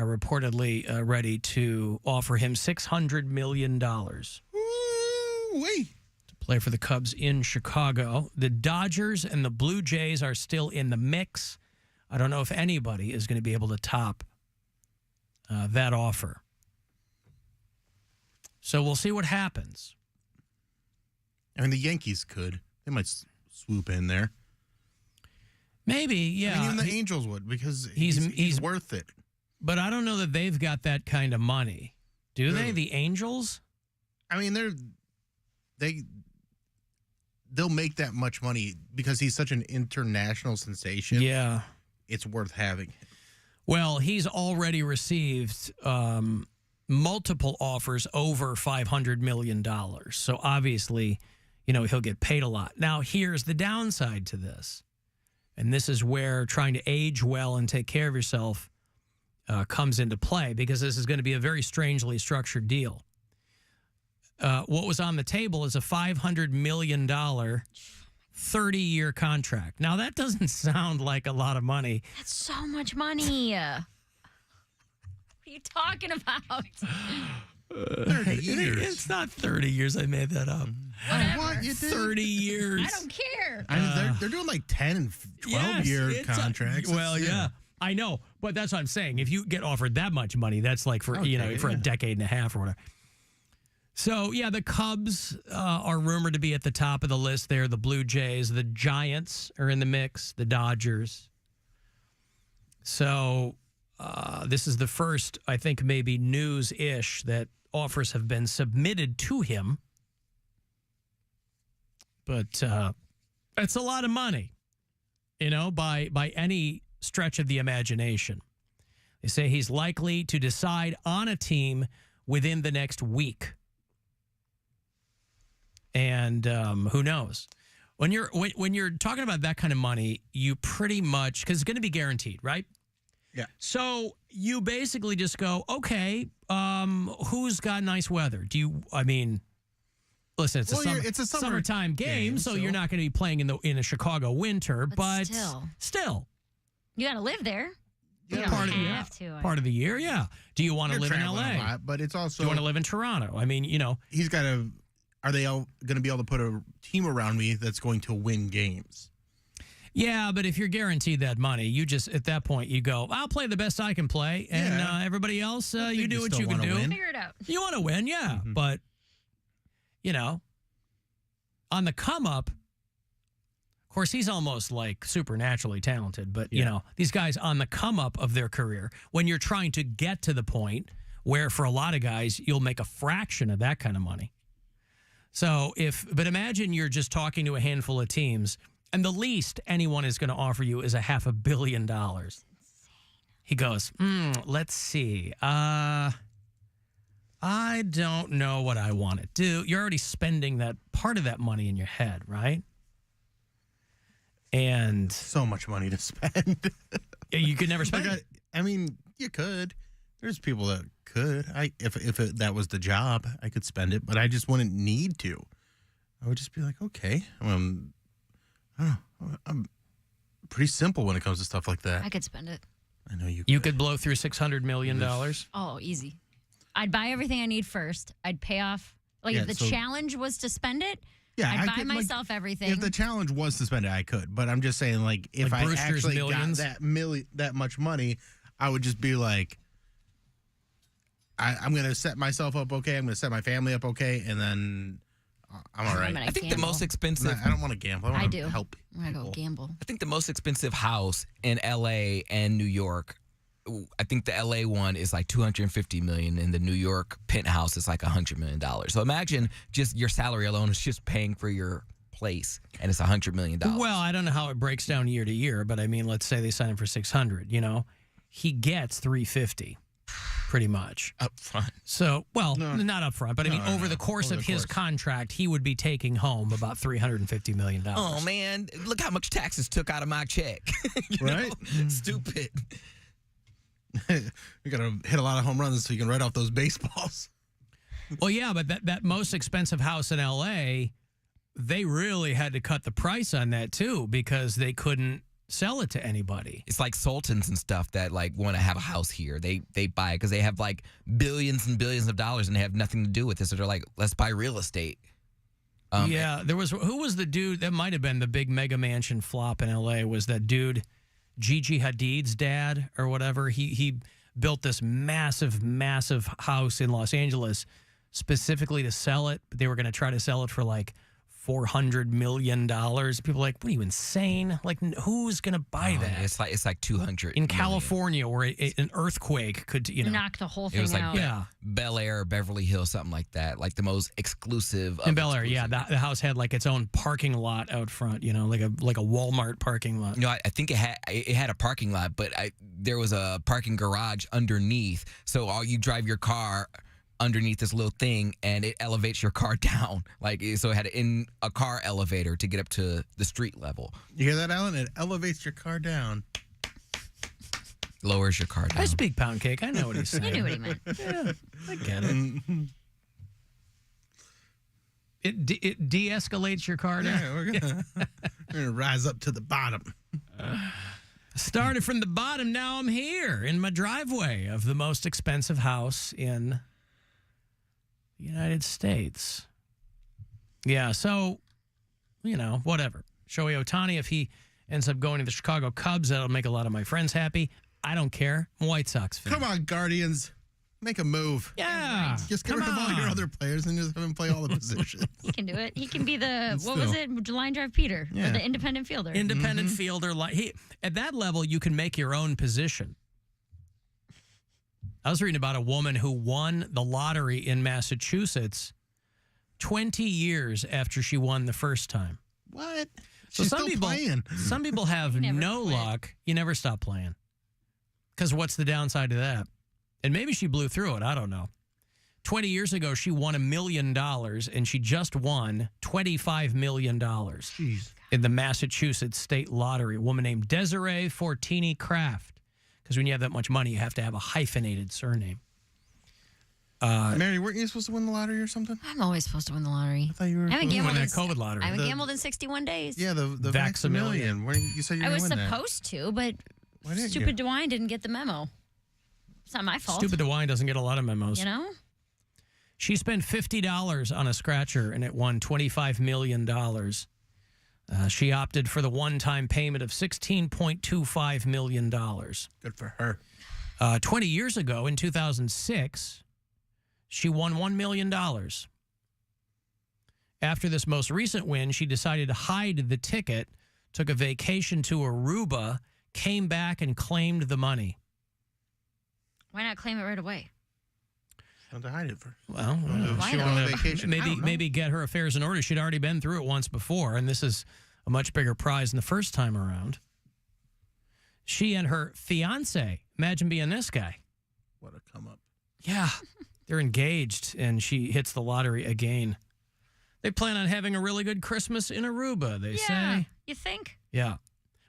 reportedly ready to offer him $600 million. Ooh-wee. To play for the Cubs in Chicago. The Dodgers and the Blue Jays are still in the mix. I don't know if anybody is going to be able to top that offer. So we'll see what happens. I mean, the Yankees could. They might swoop in there. Maybe, yeah. I mean, even the Angels would, because he's worth it. But I don't know that they've got that kind of money. Do they? The Angels? I mean, they'll make that much money because he's such an international sensation. Yeah. It's worth having. Well, he's already received multiple offers over $500 million. So obviously, he'll get paid a lot. Now, here's the downside to this. And this is where trying to age well and take care of yourself comes into play, because this is going to be a very strangely structured deal. What was on the table is a $500 million 30-year contract. Now, that doesn't sound like a lot of money. That's so much money. What are you talking about? 30 years. It's not 30 years. I made that up. Whatever. What? You did? 30 years. I don't care. I mean, they're doing like 10 and 12-year contracts. Yeah. I know, but that's what I'm saying. If you get offered that much money, that's like for for a decade and a half or whatever. So, yeah, the Cubs are rumored to be at the top of the list there. The Blue Jays, the Giants are in the mix, the Dodgers. So this is the first, I think, maybe news-ish that offers have been submitted to him. But it's a lot of money, by any stretch of the imagination. They say he's likely to decide on a team within the next week. And who knows? When you're talking about that kind of money, you pretty much, because it's going to be guaranteed, right? Yeah. So you basically just go, okay, who's got nice weather? Listen, it's a summertime game, so you're not going to be playing in a Chicago winter, but still. You got to live there. Yeah. You don't have to. Part of the year, yeah. Do you want to live in L.A.? A lot, but it's also... Do you want to live in Toronto? I mean, He's got to... Are they all going to be able to put a team around me that's going to win games? Yeah, but if you're guaranteed that money, you just, at that point, you go, I'll play the best I can play, and everybody else, you do what you can do. Figure it out. You want to win, yeah. Mm-hmm. But, on the come-up, of course, he's almost like supernaturally talented, but, these guys on the come-up of their career, when you're trying to get to the point where, for a lot of guys, you'll make a fraction of that kind of money. So but imagine you're just talking to a handful of teams, and the least anyone is going to offer you is $500 million. He goes, let's see. I don't know what I want to do. You're already spending that part of that money in your head, right? And so much money to spend. You could never spend it. I mean, you could. There's people that could. If that was the job, I could spend it, but I just wouldn't need to. I would just be like, okay. I don't know. I'm pretty simple when it comes to stuff like that. I could spend it. I know you could. You could blow through $600 million? Oh, easy. I'd buy everything I need first. I'd pay off. If the challenge was to spend it, I'd buy myself everything. If the challenge was to spend it, I could. But I'm just saying, if I actually got that much money, I would just be like, I'm going to set myself up okay. I'm going to set my family up okay, and then I'm all right. I think the most expensive... I don't want to gamble. I want to help people. I'm going to go gamble. I think the most expensive house in L.A. and New York, I think the L.A. one is like $250 million, and the New York penthouse is like $100 million. So imagine just your salary alone is just paying for your place, and it's $100 million. Well, I don't know how it breaks down year to year, but I mean, let's say they sign him for $600, he gets $350. Pretty much. Up front. So, not up front, but over the course of his contract, he would be taking home about $350 million. Oh, man. Look how much taxes took out of my check. Right? Stupid. You got to hit a lot of home runs so you can write off those baseballs. Well, yeah, but that most expensive house in L.A., they really had to cut the price on that, too, because they couldn't sell it to anybody. It's like sultans and stuff that like want to have a house here. They buy it because they have like billions and billions of dollars and they have nothing to do with this. So they're like, let's buy real estate. Who was the dude that might have been the big mega mansion flop in LA? Was that dude Gigi Hadid's dad or whatever? He built this massive house in Los Angeles specifically to sell it, but they were going to try to sell it for like $400 million. People are like, what are you, insane? Like, who's going to buy that? It's like 200 in California, where an earthquake could, knock the whole thing out. It was like out. Bel Air, Beverly Hills, something like that. Like the most exclusive. In Bel Air, yeah, the house had like its own parking lot out front. Like a Walmart parking lot. I think it had a parking lot, but there was a parking garage underneath. So you drive your car underneath this little thing and it elevates your car down, so it had a car elevator to get up to the street level. You hear that, Alan? It elevates your car down, lowers your car down. I speak pound cake. I know what he's saying. You knew what he meant. Yeah, I get it. It de-escalates your car down. Yeah, we're gonna rise up to the bottom. Started from the bottom, now I'm here in my driveway of the most expensive house in the United States. Yeah, so, whatever. Shohei Ohtani, if he ends up going to the Chicago Cubs, that'll make a lot of my friends happy. I don't care. I'm a White Sox fan. Come on, Guardians. Make a move. Yeah. Just get rid of all your other players and just have him play all the positions. He can do it. He can be line drive Peter, or the independent fielder. Independent fielder. At that level, you can make your own position. I was reading about a woman who won the lottery in Massachusetts 20 years after she won the first time. What? So She's still playing. Some people have no luck. You never stop playing. Because what's the downside to that? And maybe she blew through it. I don't know. 20 years ago, she won $1 million, and she just won $25 million in the Massachusetts State Lottery. A woman named Desiree Fortini Kraft. Because when you have that much money, you have to have a hyphenated surname. Mary, weren't you supposed to win the lottery or something? I'm always supposed to win the lottery. I thought you were. I haven't gambled that COVID lottery. I haven't gambled in 61 days. Yeah, the Vax-A-Million. You said you were I going was to win that. supposed to, but didn't stupid DeWine didn't get the memo. It's not my fault. Stupid DeWine doesn't get a lot of memos. She spent $50 on a scratcher, and it won $25 million. She opted for the one-time payment of $16.25 million. Good for her. 20 years ago, in 2006, she won $1 million. After this most recent win, she decided to hide the ticket, took a vacation to Aruba, came back, and claimed the money. Why not claim it right away? Have to hide it first. Well, she went on vacation. Maybe get her affairs in order. She'd already been through it once before, and this is a much bigger prize than the first time around. She and her fiance, imagine being this guy. What a come up. Yeah, they're engaged, and she hits the lottery again. They plan on having a really good Christmas in Aruba, they say. You think? Yeah.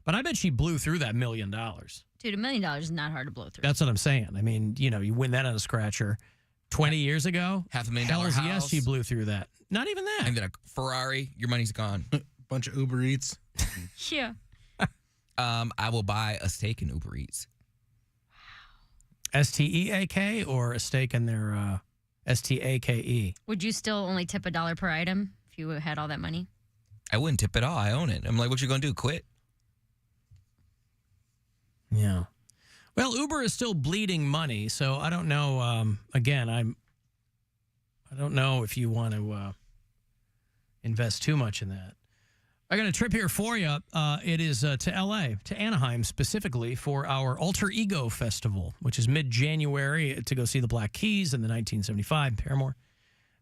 But I bet she blew through that $1 million. Dude, $1 million is not hard to blow through. That's what I'm saying. I mean, you win that on a scratcher. 20 years ago, $500,000 hells house. yes, she blew through that. Not even that. And then a Ferrari, your money's gone. Bunch of Uber Eats. Yeah. I will buy a steak in Uber Eats. STEAK or a steak in their STAKE? Would you still only tip $1 per item if you had all that money? I wouldn't tip at all. I own it. I'm like, what you going to do? Quit? Yeah. Well, Uber is still bleeding money, so I don't know. Again, I don't know if you want to invest too much in that. I got a trip here for you. It is to L.A., to Anaheim specifically, for our Alter Ego Festival, which is mid-January, to go see the Black Keys and the 1975 Paramore.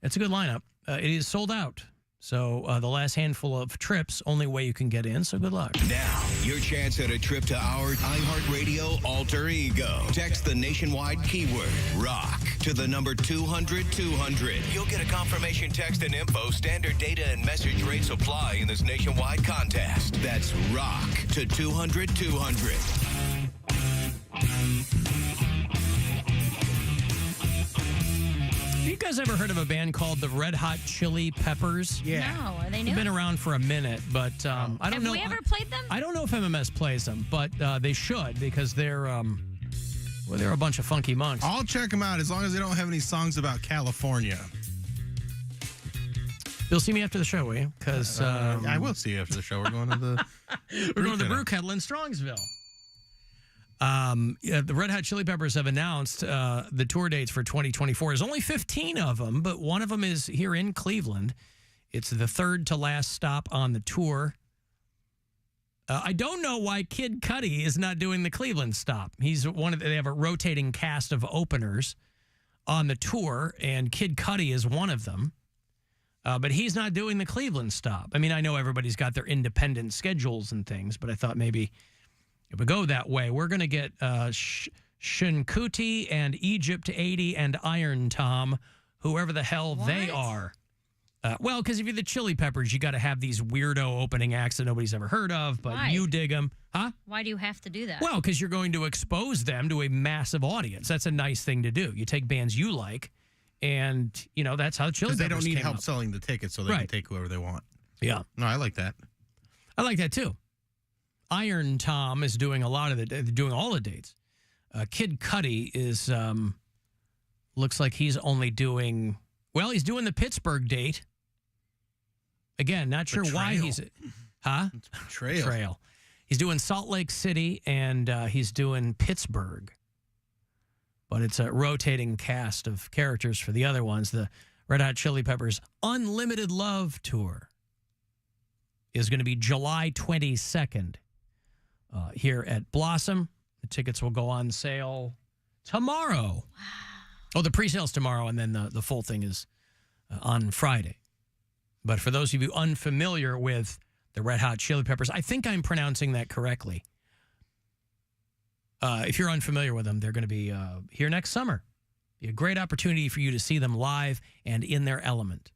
It's a good lineup. It is sold out. So the last handful of trips, only way you can get in, so good luck. Now, your chance at a trip to our iHeartRadio Alter Ego. Text the nationwide keyword, rock, to the number 200-200. You'll get a confirmation text and info. Standard data and message rates apply in this nationwide contest. That's rock to 200-200. you guys ever heard of a band called the Red Hot Chili Peppers? Yeah. No, are they new? They've been around for a minute, but I don't know. Have we ever played them? I don't know if MMS plays them, but they should because they're they're a bunch of funky monks. I'll check them out as long as they don't have any songs about California. You'll see me after the show, will you? Because I will see you after the show. We're going to the Brew Kettle in Strongsville. The Red Hot Chili Peppers have announced the tour dates for 2024. There's only 15 of them, but one of them is here in Cleveland. It's the third to last stop on the tour. I don't know why Kid Cudi is not doing the Cleveland stop. He's they have a rotating cast of openers on the tour, and Kid Cudi is one of them. But he's not doing the Cleveland stop. I mean, I know everybody's got their independent schedules and things, but I thought maybe it would go that way. We're going to get Shinkuti and Egypt 80 and Iron Tom, whoever the hell they are. Well, because if you're the Chili Peppers, you got to have these weirdo opening acts that nobody's ever heard of, but Why? you dig them. Huh? Why do you have to do that? Well, because you're going to expose them to a massive audience. That's a nice thing to do. You take bands you like, and, you know, that's how the Chili Peppers Because they don't need came help up. selling the tickets, so they can take whoever they want. Yeah. No, I like that. I like that, too. Iron Tom is doing doing all the dates. Kid Cudi is, looks like he's only doing, he's doing the Pittsburgh date. Again, not sure why he's, huh? It's betrayal. He's doing Salt Lake City and he's doing Pittsburgh. But it's a rotating cast of characters for the other ones. The Red Hot Chili Peppers Unlimited Love Tour is going to be July 22nd here at Blossom. The tickets will go on sale tomorrow. Wow. Oh, the pre-sale's tomorrow, and then the full thing is on Friday. But for those of you unfamiliar with the Red Hot Chili Peppers, I think I'm pronouncing that correctly. If you're unfamiliar with them, they're going to be here next summer. Be a great opportunity for you to see them live and in their element.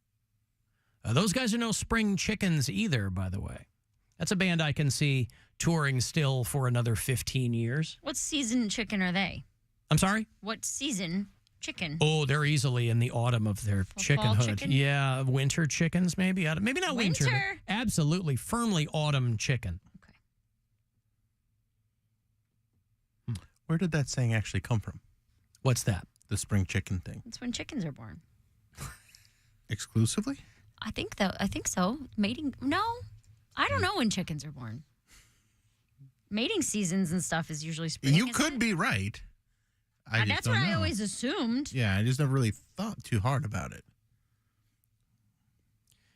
Those guys are no spring chickens either, by the way. That's a band I can see touring still for another 15 years. What season chicken are they? I'm sorry? What season chicken? Oh, they're easily in the autumn of their chickenhood. Chicken? Yeah, winter chickens maybe. Maybe not winter. Winter? But absolutely, firmly autumn chicken. Where did that saying actually come from? What's that? The spring chicken thing. That's when chickens are born. Exclusively? I think so. Mating? No, I don't know when chickens are born. Mating seasons and stuff is usually spring. You could be right. That's what I always assumed. Yeah, I just never really thought too hard about it.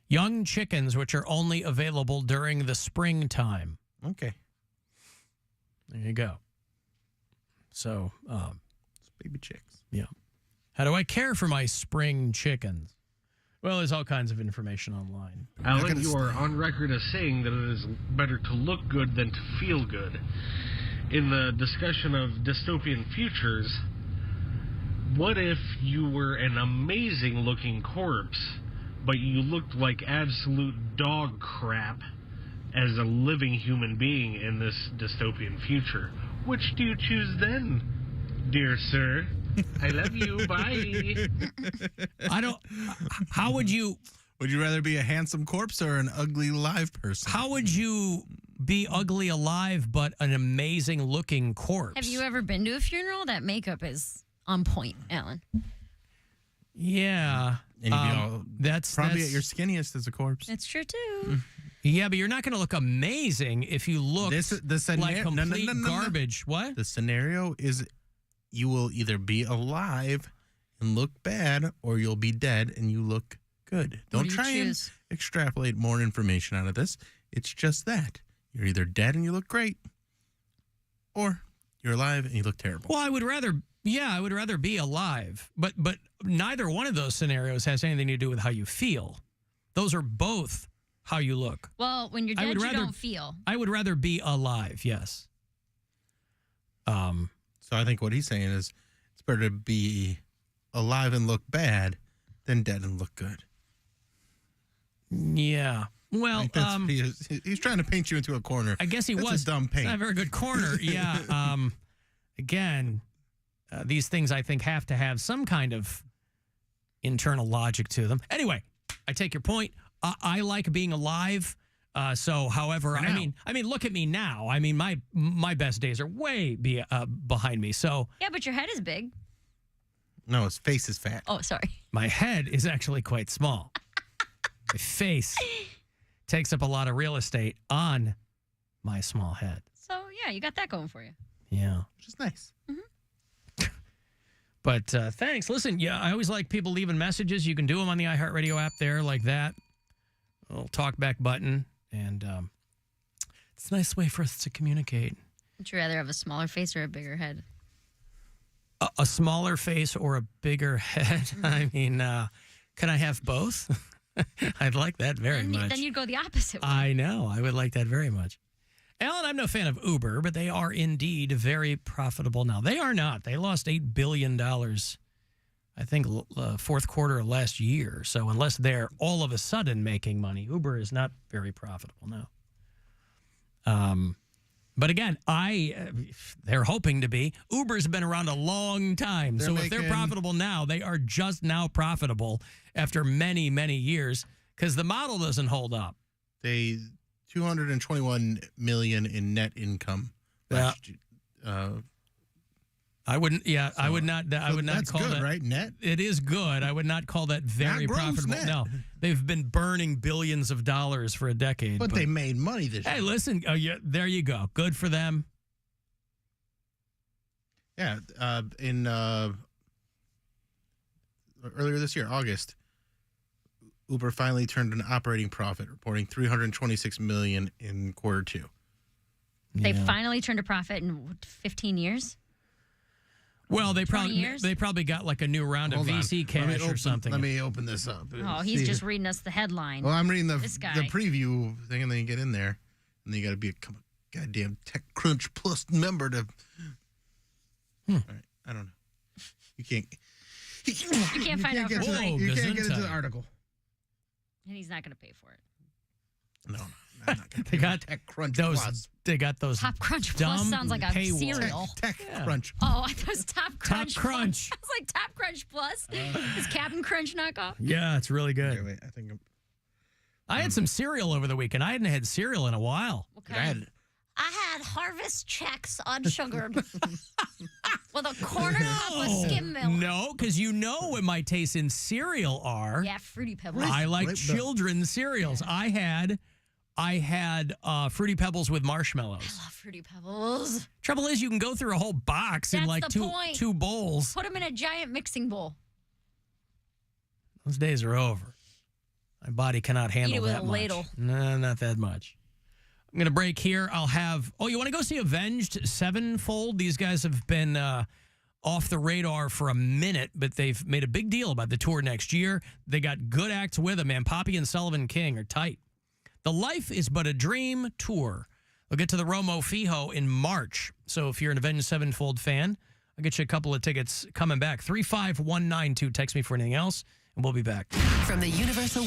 Young chickens, which are only available during the springtime. Okay. There you go. So, it's baby chicks. Yeah. How do I care for my spring chickens? Well, there's all kinds of information online. Alan, you are on record as saying that it is better to look good than to feel good. In the discussion of dystopian futures, what if you were an amazing-looking corpse, but you looked like absolute dog crap as a living human being in this dystopian future? Which do you choose then, dear sir? I love you. Bye. How would you... Would you rather be a handsome corpse or an ugly live person? How would you be ugly alive but an amazing looking corpse? Have you ever been to a funeral? That makeup is on point, Alan. Yeah. And you'd be all that's at your skinniest as a corpse. That's true, too. Yeah, but you're not going to look amazing if you look like complete garbage. What? The scenario is you will either be alive and look bad, or you'll be dead and you look good. Don't try and extrapolate more information out of this. It's just that. You're either dead and you look great, or you're alive and you look terrible. Well, I would rather be alive. But neither one of those scenarios has anything to do with how you feel. Those are both how you look. Well, when you're dead, you don't feel. I would rather be alive, yes. So I think what he's saying is it's better to be alive and look bad than dead and look good. Yeah. Well, he's trying to paint you into a corner. I guess That's was a dumb paint. It's not a very good corner. Yeah. Again, these things I think have to have some kind of internal logic to them. Anyway, I take your point. I like being alive. So, however, I mean, look at me now. I mean, my best days are way behind me. So yeah, but your head is big. No, his face is fat. Oh, sorry. My head is actually quite small. My face takes up a lot of real estate on my small head. So yeah, you got that going for you. Yeah, Which is nice. but thanks. Listen, yeah, I always like people leaving messages. You can do them on the iHeartRadio app there, like that. A little talkback button, and it's a nice way for us to communicate. Would you rather have a smaller face or a bigger head? A smaller face or a bigger head? I mean, can I have both? I'd like that very much. Then you'd go the opposite way. I know. I would like that very much. Alan, I'm no fan of Uber, but they are indeed very profitable now. They are not. They lost $8 billion, I think, fourth quarter of last year. So unless they're all of a sudden making money, Uber is not very profitable now. But again, they're hoping to be. Uber's been around a long time. So if they're profitable now, they are just now profitable after many, many years because the model doesn't hold up. They $221 million in net income. I wouldn't. Yeah, so, I would not. I would not that's call good, that right? Net. It is good. I would not call that very profitable. Net. No, they've been burning billions of dollars for a decade. But they made money this year. Hey, listen. Oh, yeah, there you go. Good for them. Yeah. In earlier this year, August, Uber finally turned an operating profit, reporting $326 million in quarter two. They finally turned a profit in 15 years. Well, they probably got like a new round of VC cash or something. Let me open this up. Oh, he's just reading us the headline. Well, I'm reading the preview thing, and then you get in there, and then you got to be a goddamn TechCrunch Plus member to. All right, I don't know. You can't. You can't find out for free. You can't get into the article. And he's not going to pay for it. No, I'm not going to. They got TechCrunch Plus. They got those. Top Crunch Plus sounds like a cereal. TechCrunch. Oh, I thought it was Top Crunch. Top Crunch. I was like Top Crunch Plus. Is Captain Crunch knockoff? Yeah, it's really good. Okay, wait, I think I had some cereal over the weekend. I hadn't had cereal in a while. Okay. I had Harvest Chex unsugared with a quarter cup of skim milk. No, because you know what my tastes in cereal are. Yeah, Fruity Pebbles. I like children's cereals. Yeah. I had Fruity Pebbles with marshmallows. I love Fruity Pebbles. Trouble is, you can go through a whole box in like two bowls. Put them in a giant mixing bowl. Those days are over. My body cannot handle Eat it with that a much. ladle. No, not that much. I'm going to break here. I'll have... Oh, you want to go see Avenged Sevenfold? These guys have been off the radar for a minute, but they've made a big deal about the tour next year. They got good acts with them, man. Poppy and Sullivan King are tight. The Life is But a Dream tour. We'll get to the Romo Fijo in March. So if you're an Avenged Sevenfold fan, I'll get you a couple of tickets coming back. 35192. Text me for anything else, and we'll be back. From the Universal